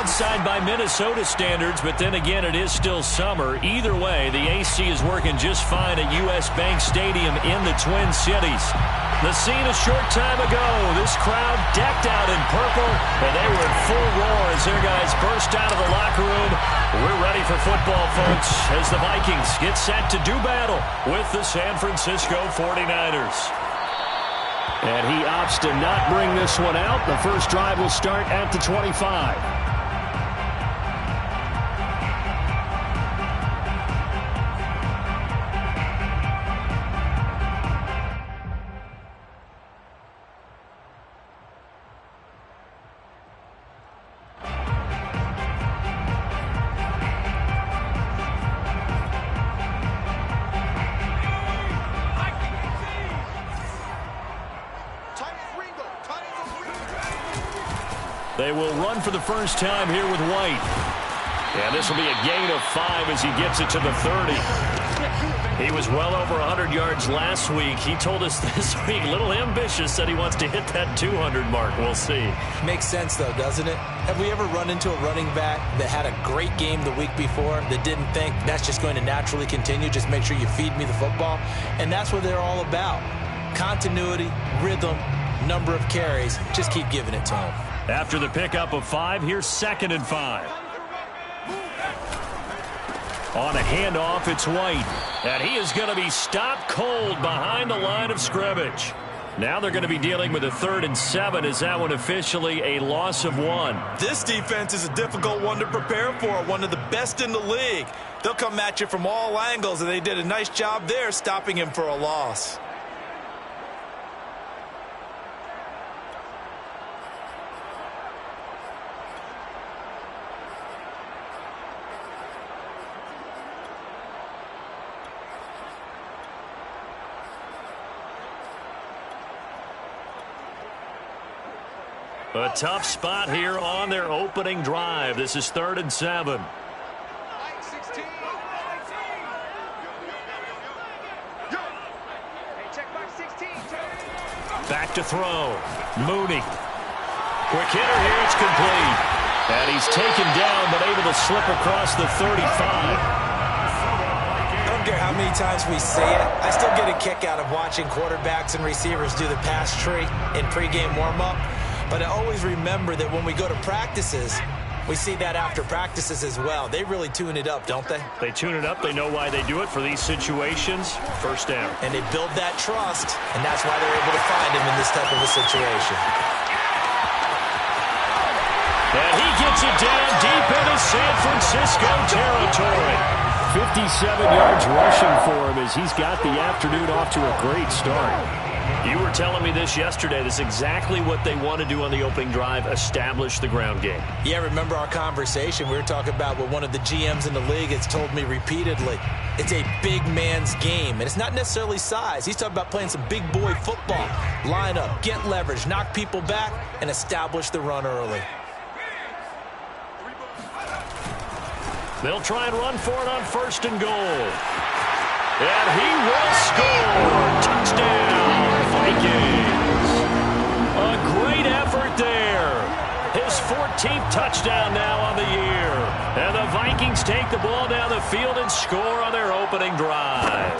inside by Minnesota standards, but then again, it is still summer. Either way, the AC is working just fine at U.S. Bank Stadium in the Twin Cities. The scene a short time ago, this crowd decked out in purple, and they were in full roar as their guys burst out of the locker room. We're ready for football, folks, as the Vikings get set to do battle with the San Francisco 49ers. And he opts to not bring this one out. The first drive will start at the 25. They will run for the first time here with White. And this will be a gain of 5 as he gets it to the 30. He was well over 100 yards last week. He told us this week, a little ambitious, said he wants to hit that 200 mark. We'll see. Makes sense, though, doesn't it? Have we ever run into a running back that had a great game the week before that didn't think that's just going to naturally continue? Just make sure you feed me the football. And that's what they're all about. Continuity, rhythm, number of carries. Just keep giving it to him. After the pickup of 5, here's 2nd and 5. On a handoff, it's White. And he is going to be stopped cold behind the line of scrimmage. Now they're going to be dealing with a 3rd and 7. Is that one officially a loss of 1? This defense is a difficult one to prepare for. One of the best in the league. They'll come at you from all angles, and they did a nice job there stopping him for a loss. A tough spot here on their opening drive. This is 3rd and 7. Back to throw. Mooney. Quick hitter here. It's complete. And he's taken down but able to slip across the 35. I don't care how many times we say it. I still get a kick out of watching quarterbacks and receivers do the pass tree in pregame warm-up. But I always remember that when we go to practices, we see that after practices as well. They really tune it up, don't they? They tune it up. They know why they do it for these situations. First down. And they build that trust, and that's why they're able to find him in this type of a situation. And he gets it down deep into San Francisco territory. 57 yards rushing for him as he's got the afternoon off to a great start. You were telling me this yesterday. This is exactly what they want to do on the opening drive, establish the ground game. Yeah, remember our conversation? We were talking about what one of the GMs in the league has told me repeatedly. It's a big man's game, and it's not necessarily size. He's talking about playing some big boy football. Line up, get leverage, knock people back, and establish the run early. They'll try and run for it on 1st and goal. And he will score. Touchdown, Vikings. A great effort there. His 14th touchdown now on the year. And the Vikings take the ball down the field and score on their opening drive.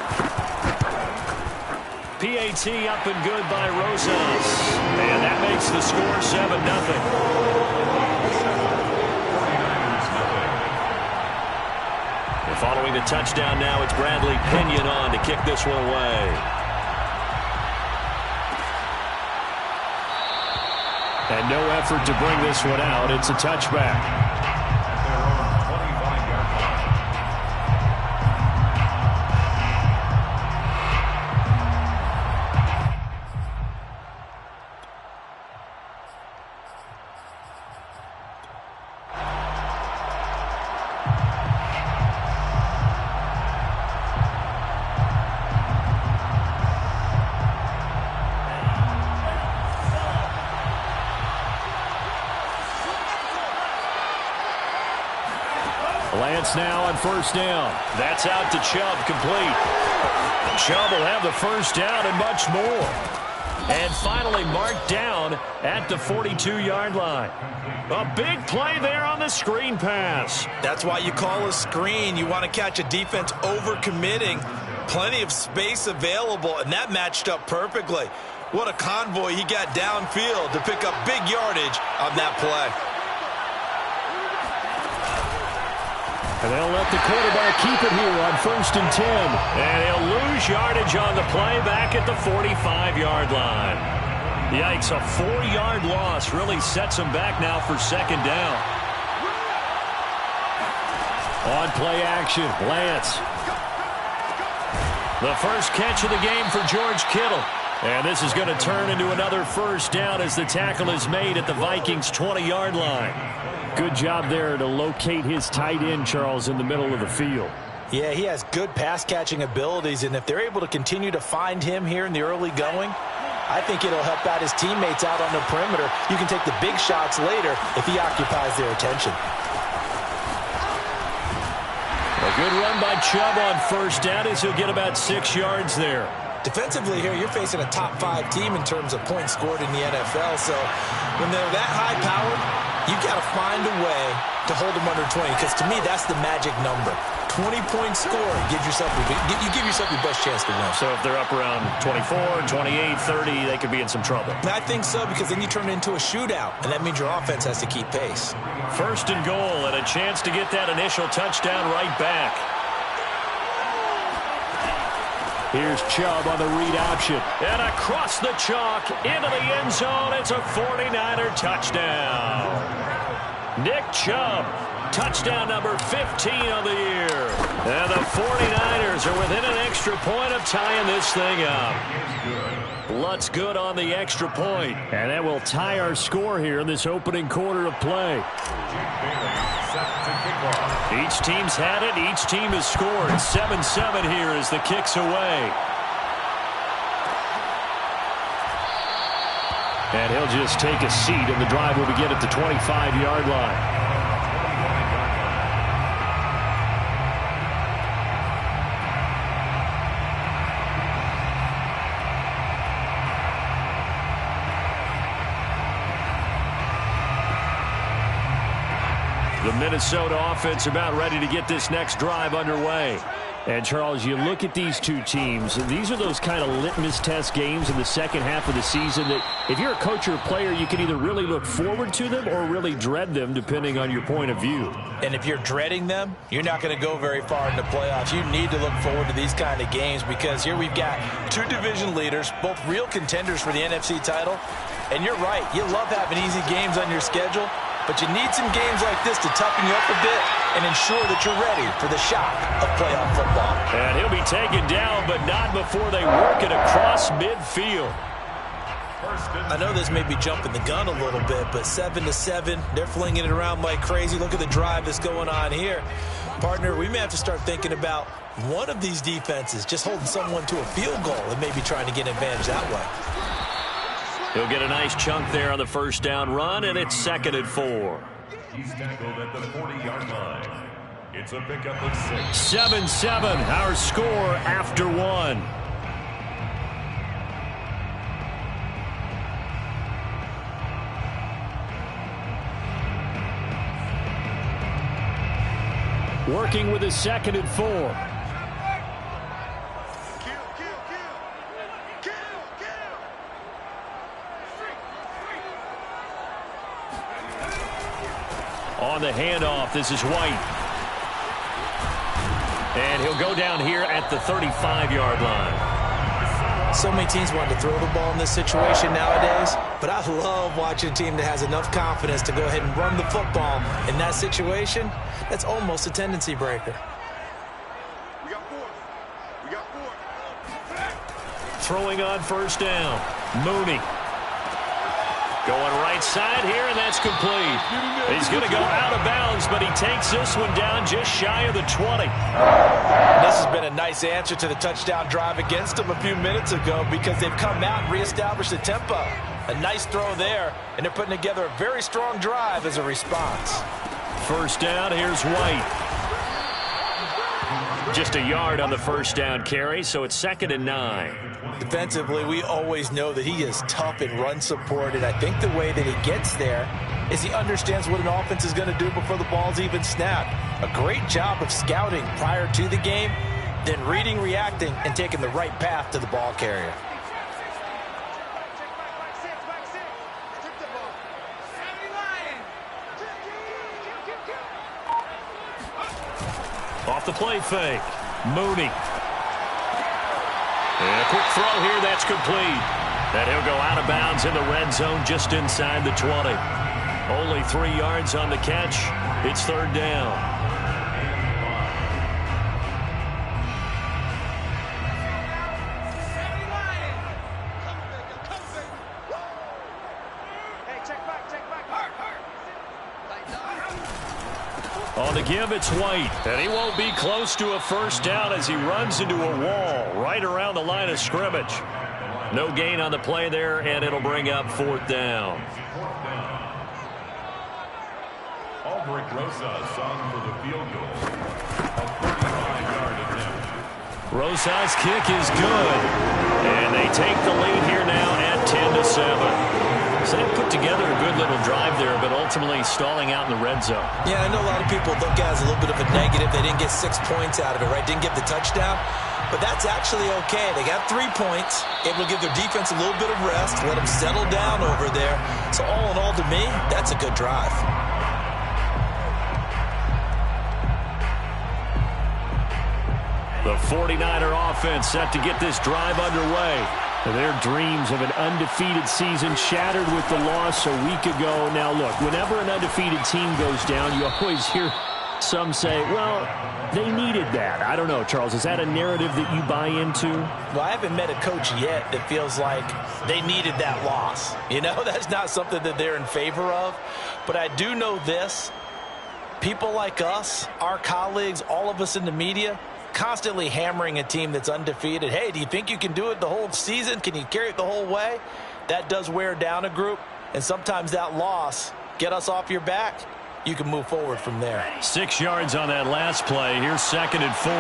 PAT up and good by Rosas. And that makes the score 7-0. Following the touchdown now, it's Bradley Pinion on to kick this one away. And no effort to bring this one out. It's a touchback. Lance now on 1st down. That's out to Chubb, complete. Chubb will have the 1st down and much more. And finally marked down at the 42-yard line. A big play there on the screen pass. That's why you call a screen. You want to catch a defense overcommitting. Plenty of space available, and that matched up perfectly. What a convoy he got downfield to pick up big yardage on that play. And they'll let the quarterback keep it here on 1st and 10. And he'll lose yardage on the play back at the 45-yard line. Yikes, a 4-yard loss really sets him back now for 2nd down. On play action, Lance. The first catch of the game for George Kittle. And this is going to turn into another 1st down as the tackle is made at the Vikings' 20-yard line. Good job there to locate his tight end, Charles, in the middle of the field. Yeah, he has good pass-catching abilities, and if they're able to continue to find him here in the early going, I think it'll help out his teammates out on the perimeter. You can take the big shots later if he occupies their attention. A good run by Chubb on 1st down as he'll get about 6 yards there. Defensively here, you're facing a top-5 team in terms of points scored in the NFL, so when they're that high-powered, you've got to find a way to hold them under 20, because to me, that's the magic number. 20-point score, you give yourself your best chance to win. So if they're up around 24, 28, 30, they could be in some trouble. I think so, because then you turn it into a shootout, and that means your offense has to keep pace. 1st and goal, and a chance to get that initial touchdown right back. Here's Chubb on the read option. And across the chalk into the end zone. It's a 49er touchdown. Nick Chubb, touchdown number 15 of the year. And the 49ers are within an extra point of tying this thing up. Lutz good on the extra point. And that will tie our score here in this opening quarter of play. Each team's had it. Each team has scored. 7-7 here as the kick's away. And he'll just take a seat, and the drive will begin at the 25-yard line. The Minnesota offense about ready to get this next drive underway. And, Charles, you look at these two teams, and these are those kind of litmus test games in the second half of the season that if you're a coach or a player, you can either really look forward to them or really dread them, depending on your point of view. And if you're dreading them, you're not going to go very far in the playoffs. You need to look forward to these kind of games, because here we've got two division leaders, both real contenders for the NFC title. And you're right, you love having easy games on your schedule, but you need some games like this to toughen you up a bit and ensure that you're ready for the shock of playoff football. And he'll be taken down, but not before they work it across midfield. I know this may be jumping the gun a little bit, but 7-7, they're flinging it around like crazy. Look at the drive that's going on here. Partner, we may have to start thinking about one of these defenses just holding someone to a field goal and maybe trying to get an advantage that way. He'll get a nice chunk there on the first down run, and it's 2nd and 4. He's tackled at the 40-yard line. It's a pickup of 6. 7-7, our score after 1. Working with a 2nd and 4. On the handoff, this is White. And he'll go down here at the 35-yard line. So many teams want to throw the ball in this situation nowadays, but I love watching a team that has enough confidence to go ahead and run the football in that situation. That's almost a tendency breaker. Throwing on first down, Mooney. Going right side here, and that's complete. He's going to go out of bounds, but he takes this one down just shy of the 20. This has been a nice answer to the touchdown drive against them a few minutes ago, because they've come out and reestablished the tempo. A nice throw there, and they're putting together a very strong drive as a response. First down, here's White. Just a yard on the first down carry, so it's 2nd and 9. Defensively, we always know that he is tough in run support, and I think the way that he gets there is he understands what an offense is going to do before the ball's even snapped. A great job of scouting prior to the game, then reading, reacting, and taking the right path to the ball carrier. Off the play fake, Mooney. And a quick throw here, that's complete. And he'll go out of bounds in the red zone just inside the 20. Only 3 yards on the catch. It's 3rd down. On the give, it's White. And he won't be close to a first down as he runs into a wall right around the line of scrimmage. No gain on the play there, and it'll bring up 4th down. Albrecht Rosas on for the field goal. A 35-yard attempt. Rosas' kick is good. And they take the lead here now at 10-7. So they put together a good little drive there, but ultimately stalling out in the red zone. Yeah, I know a lot of people look at it as a little bit of a negative. They didn't get 6 points out of it, right? Didn't get the touchdown. But that's actually okay. They got 3 points, able to give their defense a little bit of rest, let them settle down over there. So all in all, to me, that's a good drive. The 49er offense set to get this drive underway. Their dreams of an undefeated season shattered with the loss a week ago. Now, look, whenever an undefeated team goes down, you always hear some say, well, they needed that. I don't know, Charles. Is that a narrative that you buy into? Well, I haven't met a coach yet that feels like they needed that loss. You know, that's not something that they're in favor of. But I do know this. People like us, our colleagues, all of us in the media, constantly hammering a team that's undefeated. Hey, do you think you can do it the whole season? Can you carry it the whole way? That does wear down a group, and sometimes that loss, get us off your back, you can move forward from there. 6 yards on that last play. Here's 2nd and 4.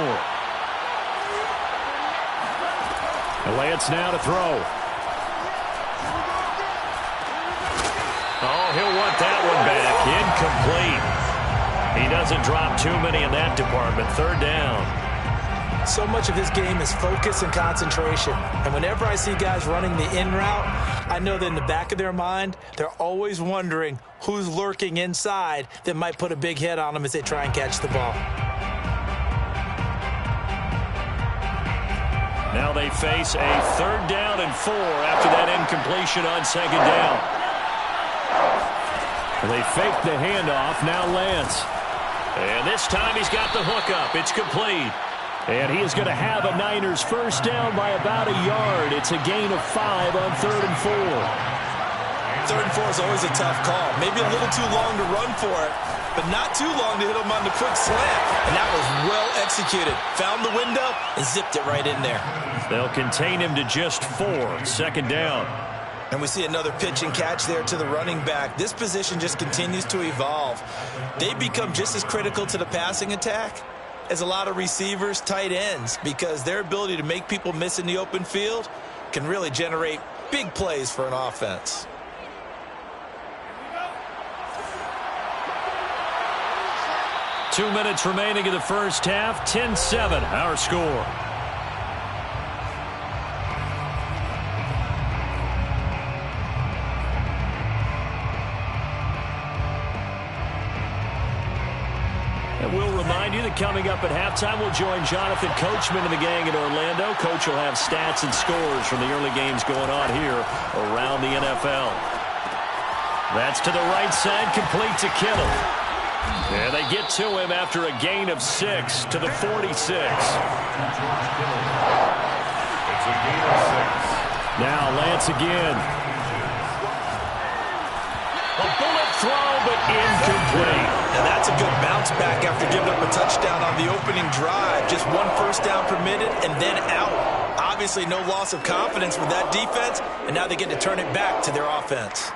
Lance now to throw. Oh, he'll want that one back. Incomplete. He doesn't drop too many in that department. 3rd down. So much of his game is focus and concentration. And whenever I see guys running the in route, I know that in the back of their mind, they're always wondering who's lurking inside that might put a big hit on them as they try and catch the ball. Now they face a 3rd down and 4 after that incompletion on 2nd down. They fake the handoff. Now Lance. And this time he's got the hook up. It's complete. And he is going to have a Niners first down by about a yard. It's a gain of 5 on 3rd and 4. 3rd and 4 is always a tough call. Maybe a little too long to run for it, but not too long to hit him on the quick slant. And that was well executed. Found the window and zipped it right in there. They'll contain him to just 4. 2nd down. And we see another pitch and catch there to the running back. This position just continues to evolve. They become just as critical to the passing attack as a lot of receivers, tight ends, because their ability to make people miss in the open field can really generate big plays for an offense. Two minutes remaining in the first half. 10-7, our score. We'll remind you that coming up at halftime, we'll join Jonathan Coachman and the gang in Orlando. Coach will have stats and scores from the early games going on here around the NFL. That's to the right side, complete to Kittle. And they get to him after a gain of 6 to the 46. It's a gain of 6. Now Lance again. A bullet throw, but incomplete. And that's a good bounce back after giving up a touchdown on the opening drive. Just 1 first down permitted and then out. Obviously no loss of confidence with that defense, and now they get to turn it back to their offense.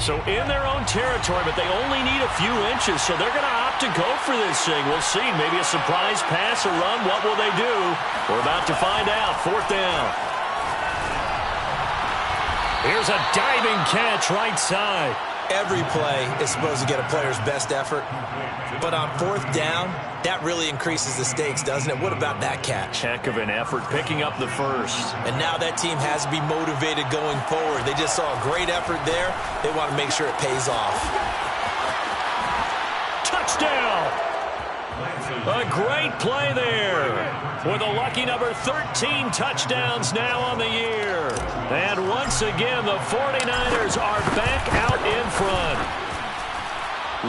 So in their own territory, but they only need a few inches, so they're going to opt to go for this thing. We'll see. Maybe a surprise pass or run. What will they do? We're about to find out. 4th down. Here's a diving catch right side. Every play is supposed to get a player's best effort, but on 4th down, that really increases the stakes, doesn't it? What about that catch? Heck of an effort, picking up the first. And now that team has to be motivated going forward. They just saw a great effort there. They want to make sure it pays off. Touchdown! A great play there. With a lucky number 13 touchdowns now on the year. And once again, the 49ers are back out in front.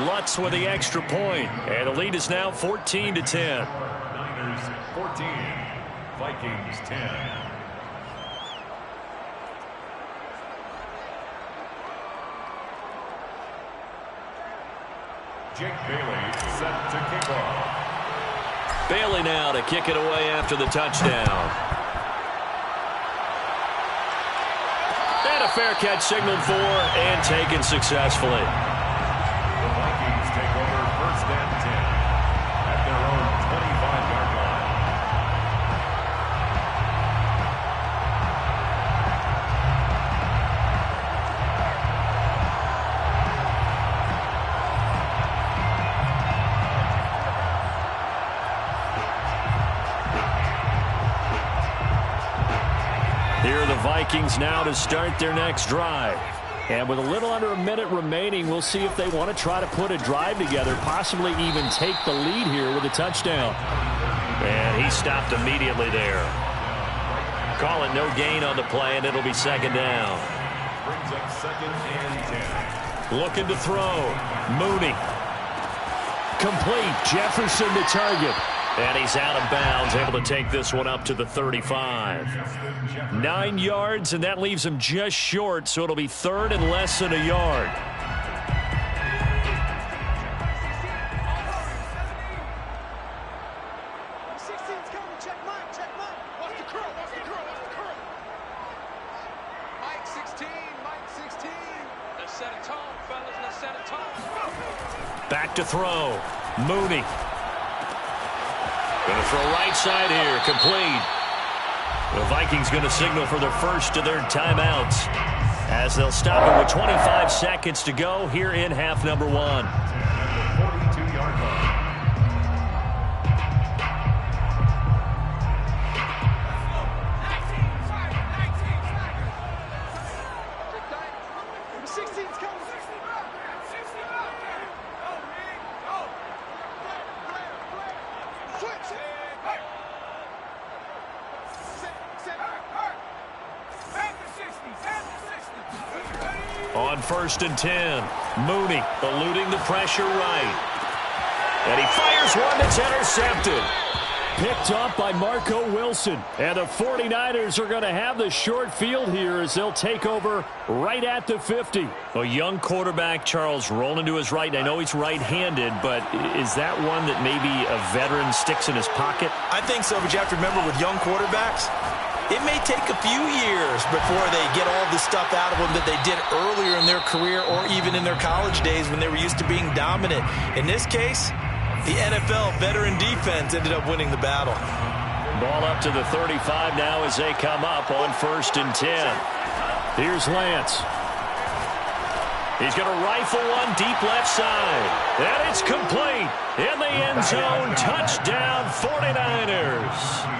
Lutz with the extra point, and the lead is now 14-10. Niners 14, Vikings 10. Jake Bailey set to kick off. Bailey now to kick it away after the touchdown. And a fair catch signaled for and taken successfully. The Vikings take over 1st and 10 at their own 25-yard line. Here are the Vikings now to start their next drive. And with a little under a minute remaining, we'll see if they want to try to put a drive together, possibly even take the lead here with a touchdown. And he stopped immediately there. Call it no gain on the play, and it'll be 2nd down. Brings up 2nd and 10. Looking to throw. Mooney. Complete. Jefferson to target. And he's out of bounds, able to take this one up to the 35. 9 yards, and that leaves him just short, so it'll be 3rd and less than a yard. Back to throw. Mooney. Going to throw right side here. Complete. The Vikings going to signal for their first of their timeouts as they'll stop it with 25 seconds to go here in half number 1. At the 42-yard line. On 1st and 10, Mooney eluding the pressure right. And he fires one that's intercepted. Picked up by Marco Wilson. And the 49ers are going to have the short field here as they'll take over right at the 50. A young quarterback, Charles, rolling to his right. And I know he's right-handed, but is that one that maybe a veteran sticks in his pocket? I think so, but you have to remember with young quarterbacks, it may take a few years before they get all the stuff out of them that they did earlier in their career or even in their college days when they were used to being dominant. In this case, the NFL veteran defense ended up winning the battle. Ball up to the 35 now as they come up on 1st and 10. Here's Lance. He's going to rifle one deep left side. And it's complete. In the end zone, touchdown 49ers.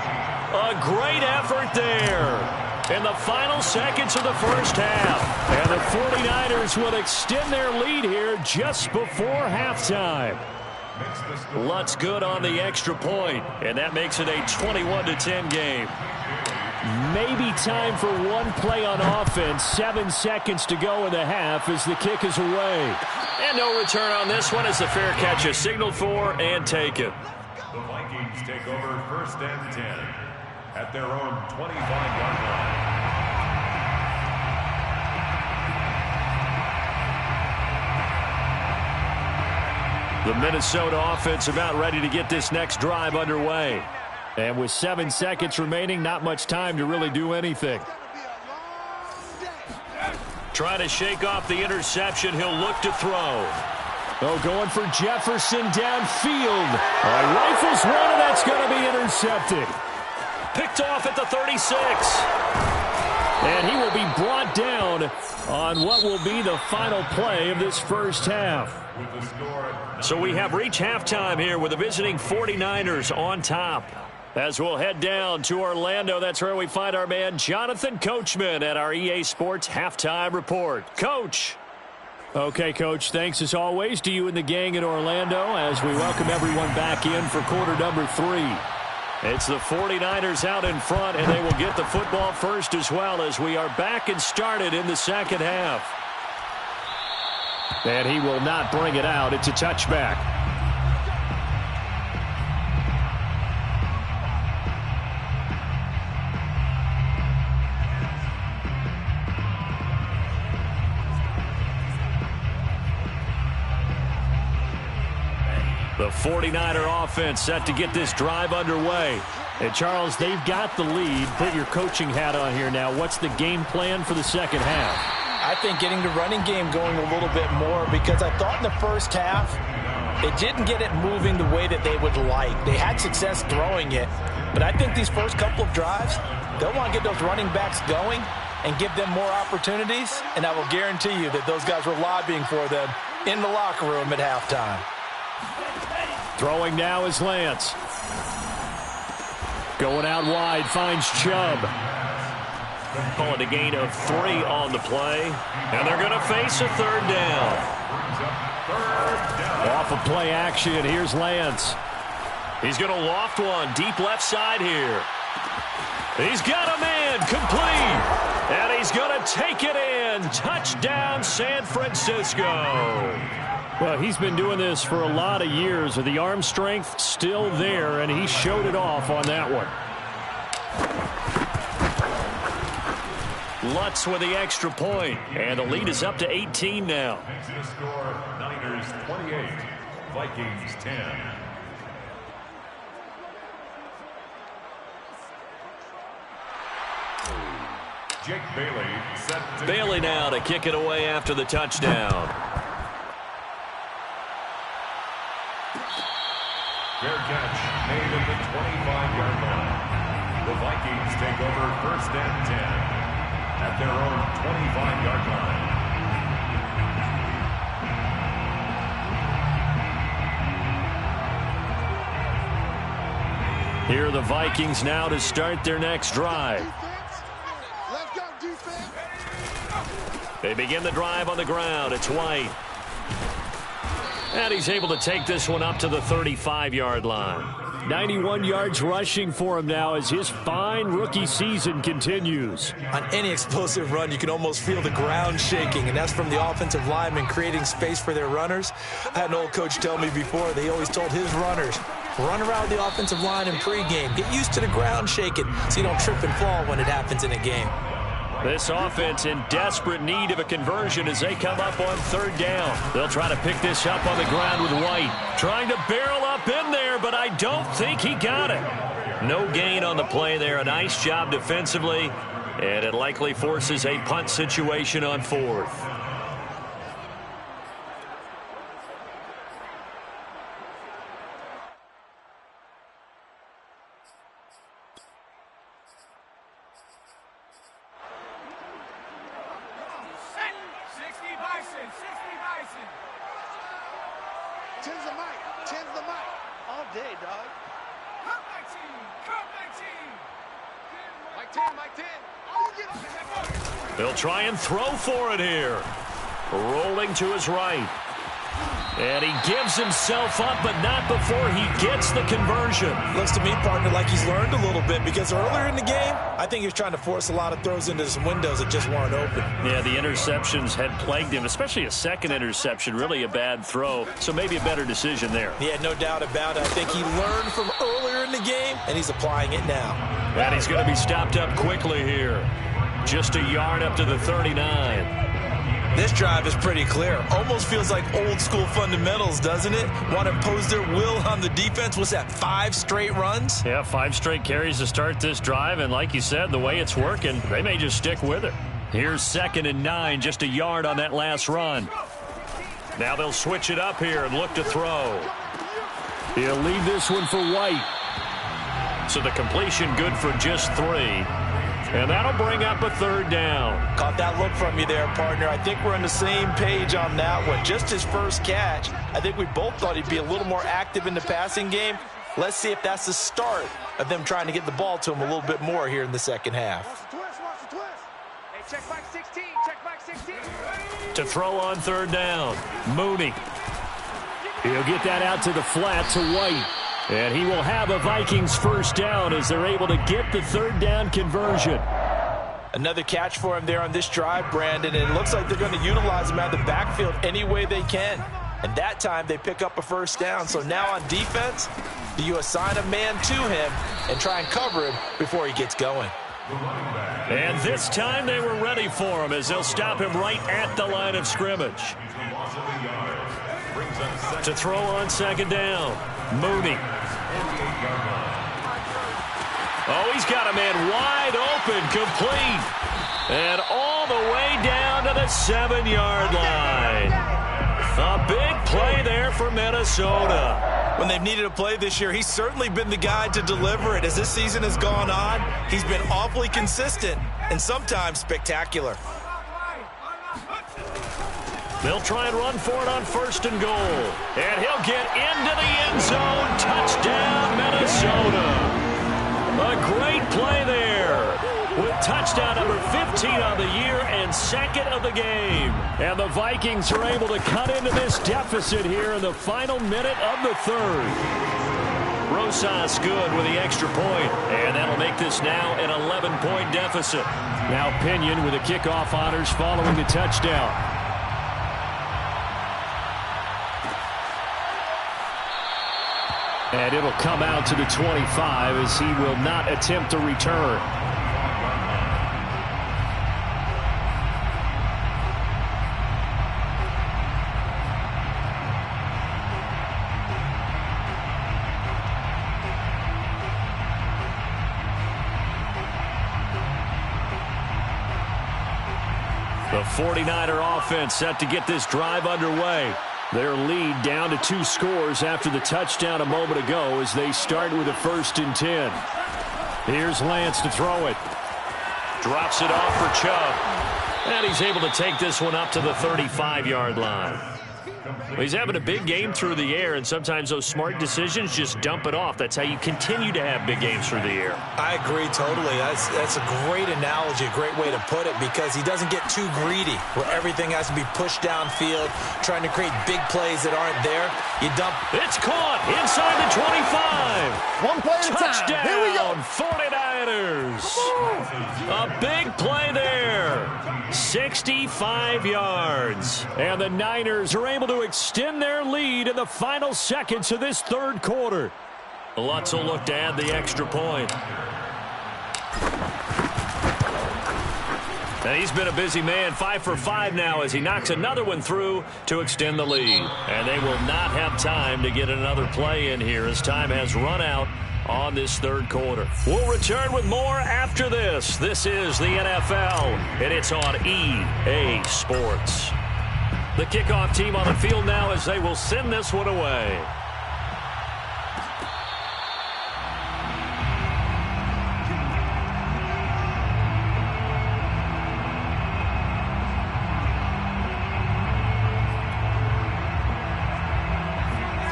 A great effort there in the final seconds of the first half. And the 49ers will extend their lead here just before halftime. Lutz good on the extra point, and that makes it a 21-10 game. Maybe time for one play on offense. 7 seconds to go in the half as the kick is away. And no return on this one as the fair catch is signaled for and taken. The Vikings take over 1st and 10 at their own 25-yard line. The Minnesota offense about ready to get this next drive underway. And with 7 seconds remaining, not much time to really do anything. Trying to shake off the interception. He'll look to throw. Oh, going for Jefferson downfield. Rifles one, and that's going to be intercepted. Picked off at the 36. And he will be brought down on what will be the final play of this first half. So we have reached halftime here with the visiting 49ers on top. As we'll head down to Orlando, that's where we find our man Jonathan Coachman at our EA Sports Halftime Report. Coach. Okay, Coach, thanks as always to you and the gang in Orlando as we welcome everyone back in for quarter number 3. It's the 49ers out in front, and they will get the football first as well as we are back and started in the second half. And he will not bring it out. It's a touchback. The 49er offense set to get this drive underway. And, Charles, they've got the lead. Put your coaching hat on here now. What's the game plan for the second half? I think getting the running game going a little bit more because I thought in the first half it didn't get it moving the way that they would like. They had success throwing it. But I think these first couple of drives, they'll want to get those running backs going and give them more opportunities. And I will guarantee you that those guys were lobbying for them in the locker room at halftime. Throwing now is Lance. Going out wide, finds Chubb. Call it a gain of 3 on the play. And they're going to face a third down. Off of play action, here's Lance. He's going to loft one, deep left side here. He's got a man, complete. And he's going to take it in. Touchdown, San Francisco. Well, he's been doing this for a lot of years. The arm strength still there, and he showed it off on that one. Lutz with the extra point, and the lead is up to 18 now. The score, Niners 28, Vikings 10. Jake Bailey set to Bailey now to kick it away after the touchdown. Fair catch made at the 25-yard line. The Vikings take over first and 10 at their own 25-yard line. Here are the Vikings now to start their next drive. Let's go, defense. They begin the drive on the ground. It's White. And he's able to take this one up to the 35-yard line. 91 yards rushing for him now as his fine rookie season continues. On any explosive run, you can almost feel the ground shaking, and that's from the offensive linemen creating space for their runners. I had an old coach tell me before, they always told his runners, run around the offensive line in pregame. Get used to the ground shaking so you don't trip and fall when it happens in a game. This offense in desperate need of a conversion as they come up on third down. They'll try to pick this up on the ground with White. Trying to barrel up in there, but I don't think he got it. No gain on the play there. A nice job defensively, and it likely forces a punt situation on fourth. They'll try and throw for it here. Rolling to his right. And he gives himself up, but not before he gets the conversion. Looks to me, partner, like he's learned a little bit because earlier in the game, I think he was trying to force a lot of throws into some windows that just weren't open. Yeah, the interceptions had plagued him, especially a second interception, really a bad throw. So maybe a better decision there. Yeah, no doubt about it. I think he learned from earlier in the game, and he's applying it now. And he's going to be stopped up quickly here. Just a yard up to the 39. This drive is pretty clear. Almost feels like old school fundamentals, doesn't it? Want to impose their will on the defense. What's that, 5 straight runs? Yeah, 5 straight carries to start this drive. And like you said, the way it's working, they may just stick with it. Here's 2nd and 9, just a yard on that last run. Now they'll switch it up here and look to throw. He'll leave this one for White. So the completion good for just 3. And that'll bring up a 3rd down. Caught that look from you there, partner. I think we're on the same page on that one. Just his first catch. I think we both thought he'd be a little more active in the passing game. Let's see if that's the start of them trying to get the ball to him a little bit more here in the second half. Hey, check back 16. Check back 16. To throw on 3rd down, Mooney. He'll get that out to the flat to White. And he will have a Vikings 1st down as they're able to get the 3rd down conversion. Another catch for him there on this drive, Brandon, and it looks like they're going to utilize him out of the backfield any way they can. And that time they pick up a 1st down. So now on defense, do you assign a man to him and try and cover him before he gets going? And this time they were ready for him as they'll stop him right at the line of scrimmage. To throw on 2nd down, Mooney. Oh, he's got a man wide open, complete. And all the way down to the 7-yard line. A big play there for Minnesota. When they've needed a play this year, he's certainly been the guy to deliver it. As this season has gone on, he's been awfully consistent and sometimes spectacular. They'll try and run for it on 1st and goal. And he'll get into the end zone. Touchdown, Minnesota. A great play there with touchdown number 15 on the year and 2nd of the game. And the Vikings are able to cut into this deficit here in the final minute of the 3rd. Rosas good with the extra point, and that'll make this now an 11-point deficit. Now Pinion with the kickoff honors following the touchdown. And it'll come out to the 25 as he will not attempt to return. The 49er offense set to get this drive underway. Their lead down to 2 scores after the touchdown a moment ago as they start with a 1st and 10. Here's Lance to throw it. Drops it off for Chubb. And he's able to take this one up to the 35-yard line. Well, he's having a big game through the air, and sometimes those smart decisions just dump it off. That's how you continue to have big games through the air. I agree totally. That's a great analogy, a great way to put it, because he doesn't get too greedy where everything has to be pushed downfield, trying to create big plays that aren't there. You dump. It's caught inside the 25. One play at a time. Touchdown, Here we go. 49ers. A big play there. 65 yards. And the Niners are able to extend their lead in the final seconds of this 3rd quarter. Lutz will look to add the extra point. And he's been a busy man, 5 for 5 now as he knocks another one through to extend the lead. And they will not have time to get another play in here as time has run out on this 3rd quarter. We'll return with more after this. This is the NFL, and it's on EA Sports. The kickoff team on the field now as they will send this one away.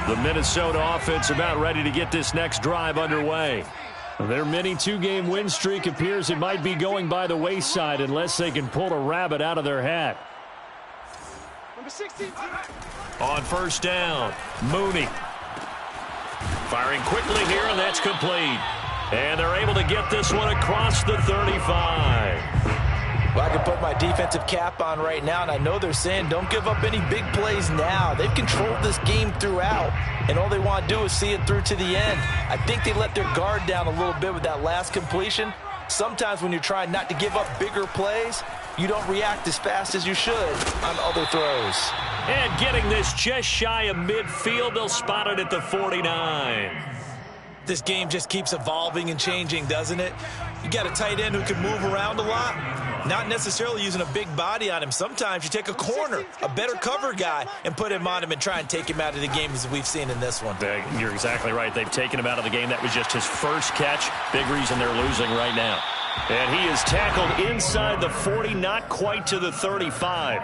The Minnesota offense about ready to get this next drive underway. Their mini 2-game win streak appears it might be going by the wayside unless they can pull a rabbit out of their hat. Number 16. On 1st down, Mooney. Firing quickly here, and that's complete. And they're able to get this one across the 35. Well, I can put my defensive cap on right now, and I know they're saying don't give up any big plays now. They've controlled this game throughout, and all they want to do is see it through to the end. I think they let their guard down a little bit with that last completion. Sometimes when you're trying not to give up bigger plays, you don't react as fast as you should on other throws. And getting this just shy of midfield, they'll spot it at the 49. This game just keeps evolving and changing, doesn't it? You got a tight end who can move around a lot. Not necessarily using a big body on him. Sometimes you take a corner, a better cover guy, and put him on him and try and take him out of the game as we've seen in this one. You're exactly right. They've taken him out of the game. That was just his first catch. Big reason they're losing right now. And he is tackled inside the 40, not quite to the 35.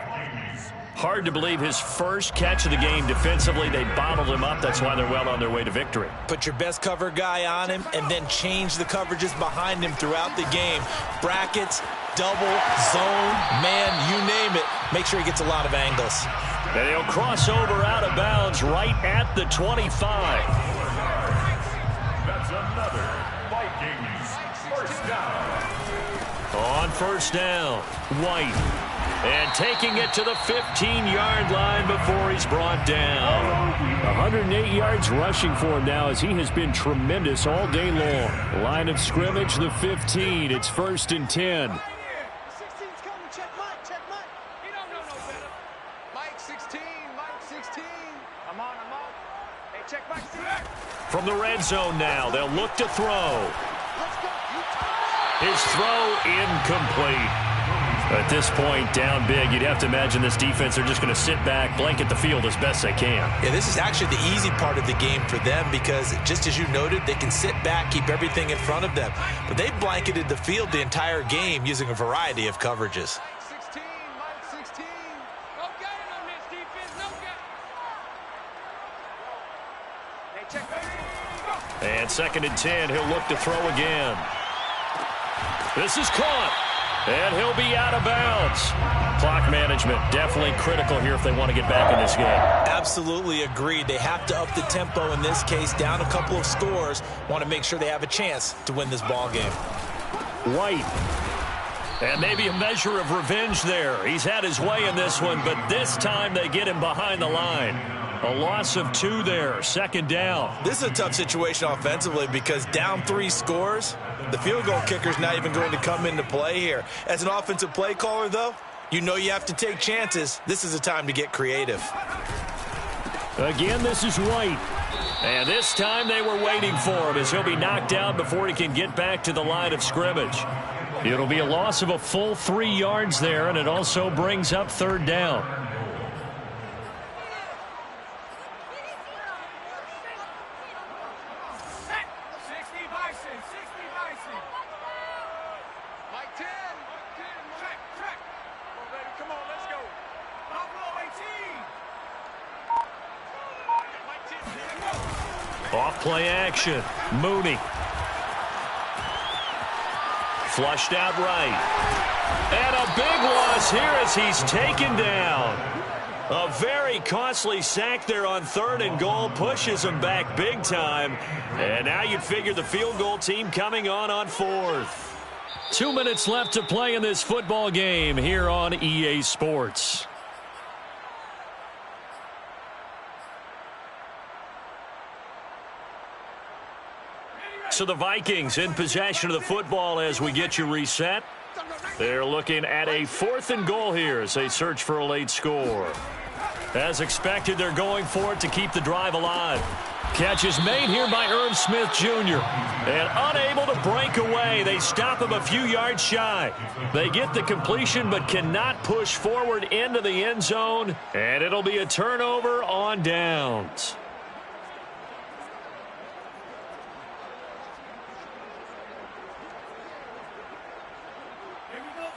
Hard to believe his first catch of the game defensively. They bottled him up. That's why they're well on their way to victory. Put your best cover guy on him and then change the coverages behind him throughout the game. Brackets, double, zone, man, you name it. Make sure he gets a lot of angles. And he'll cross over out of bounds right at the 25. That's another Vikings first down. On first down, White. And taking it to the 15-yard line before he's brought down. 108 yards rushing for him now as he has been tremendous all day long. Line of scrimmage, the 15. It's 1st and 10. 16's coming. Check Mike. Check Mike. He don't know no better. Mike 16. Mike 16. I'm on. Hey, check Mike 16. From the red zone now, they'll look to throw. Let's go. His throw incomplete. At this point, down big, you'd have to imagine this defense, they're just going to sit back, blanket the field as best they can. Yeah, this is actually the easy part of the game for them because, just as you noted, they can sit back, keep everything in front of them. But they've blanketed the field the entire game using a variety of coverages. Mike 16. Mike 16. No game on this defense. No game. Hey, check Mike. And 2nd and 10, he'll look to throw again. This is caught. And he'll be out of bounds. Clock management definitely critical here if they want to get back in this game. Absolutely agreed. They have to up the tempo in this case, down a couple of scores. Want to make sure they have a chance to win this ball game. White. And maybe a measure of revenge there. He's had his way in this one, but this time they get him behind the line. A loss of 2 there, 2nd down. This is a tough situation offensively because down 3 scores, the field goal kicker's not even going to come into play here. As an offensive play caller, though, you know you have to take chances. This is a time to get creative. Again, this is White. And this time they were waiting for him as he'll be knocked down before he can get back to the line of scrimmage. It'll be a loss of a full 3 yards there, and it also brings up 3rd down. Off play action. Mooney. Flushed out right. And a big loss here as he's taken down. A very costly sack there on 3rd and goal. Pushes him back big time. And now you'd figure the field goal team coming on 4th. 2 minutes left to play in this football game here on EA Sports. So the Vikings in possession of the football as we get you reset. They're looking at a 4th and goal here as they search for a late score. As expected, they're going for it to keep the drive alive. Catch is made here by Irv Smith Jr. And unable to break away, they stop him a few yards shy. They get the completion but cannot push forward into the end zone. And it'll be a turnover on downs.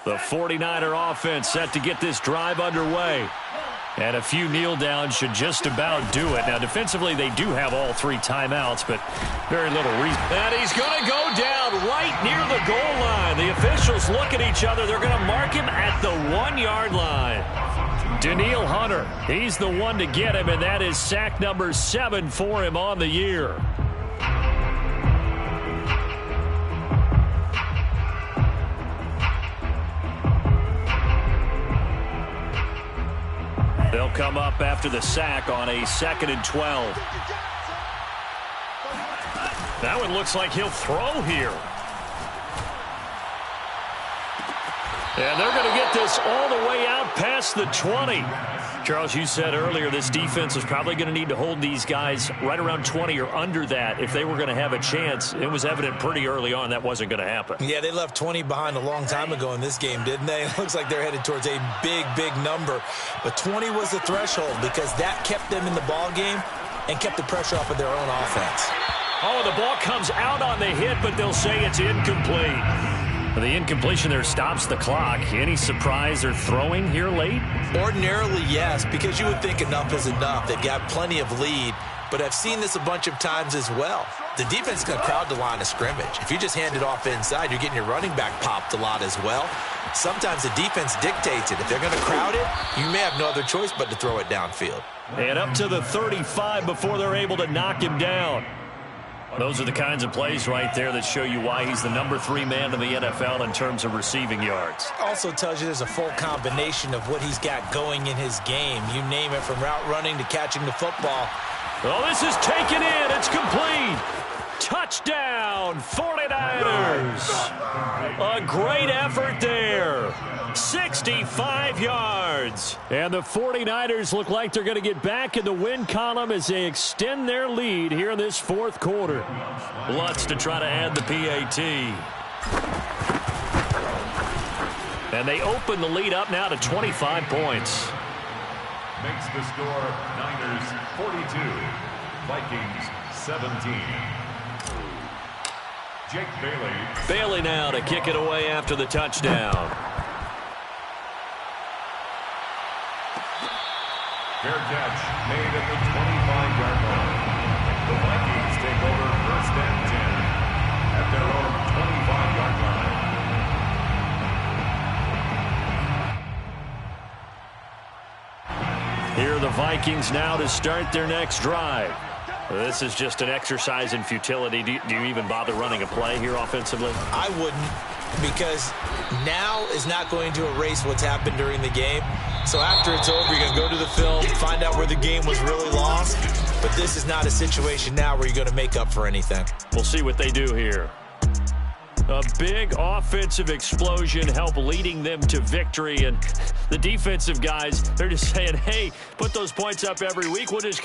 The 49er offense set to get this drive underway. And a few kneel downs should just about do it. Now, defensively, they do have all 3 timeouts, but very little reason. And he's going to go down right near the goal line. The officials look at each other. They're going to mark him at the 1-yard line. Daniil Hunter, he's the one to get him, and that is sack number 7 for him on the year. They'll come up after the sack on a 2nd and 12. That one looks like he'll throw here. And they're going to get this all the way out past the 20. Charles, you said earlier this defense is probably going to need to hold these guys right around 20 or under that if they were going to have a chance. It was evident pretty early on that wasn't going to happen. Yeah, they left 20 behind a long time ago in this game, didn't they? It looks like they're headed towards a big, big number. But 20 was the threshold because that kept them in the ball game and kept the pressure off of their own offense. Oh, the ball comes out on the hit, but they'll say it's incomplete. The incompletion there stops the clock. Any surprise they're throwing here late? Ordinarily, yes, because you would think enough is enough. They've got plenty of lead, but I've seen this a bunch of times as well. The defense is going to crowd the line of scrimmage. If you just hand it off inside, you're getting your running back popped a lot as well. Sometimes the defense dictates it. If they're going to crowd it, you may have no other choice but to throw it downfield. And up to the 35 before they're able to knock him down. Those are the kinds of plays right there that show you why he's the #3 man in the NFL in terms of receiving yards. Also tells you there's a full combination of what he's got going in his game. You name it, from route running to catching the football. Oh, this is taken in. It's complete. Touchdown, 49ers. A great effort there. 65 yards. And the 49ers look like they're going to get back in the win column as they extend their lead here in this fourth quarter. Lutz to try to add the PAT. And they open the lead up now to 25 points. Makes the score Niners 42, Vikings 17. Jake Bailey. Bailey now to kick it away after the touchdown. Fair catch made at the 25-yard line. The Vikings take over 1st and 10 at their own 25-yard line. Here are the Vikings now to start their next drive. This is just an exercise in futility. Do you even bother running a play here offensively? I wouldn't, because now is not going to erase what's happened during the game. So after it's over, you're going to go to the film, find out where the game was really lost. But this is not a situation now where you're going to make up for anything. We'll see what they do here. A big offensive explosion help leading them to victory. And the defensive guys, they're just saying, hey, put those points up every week. We'll just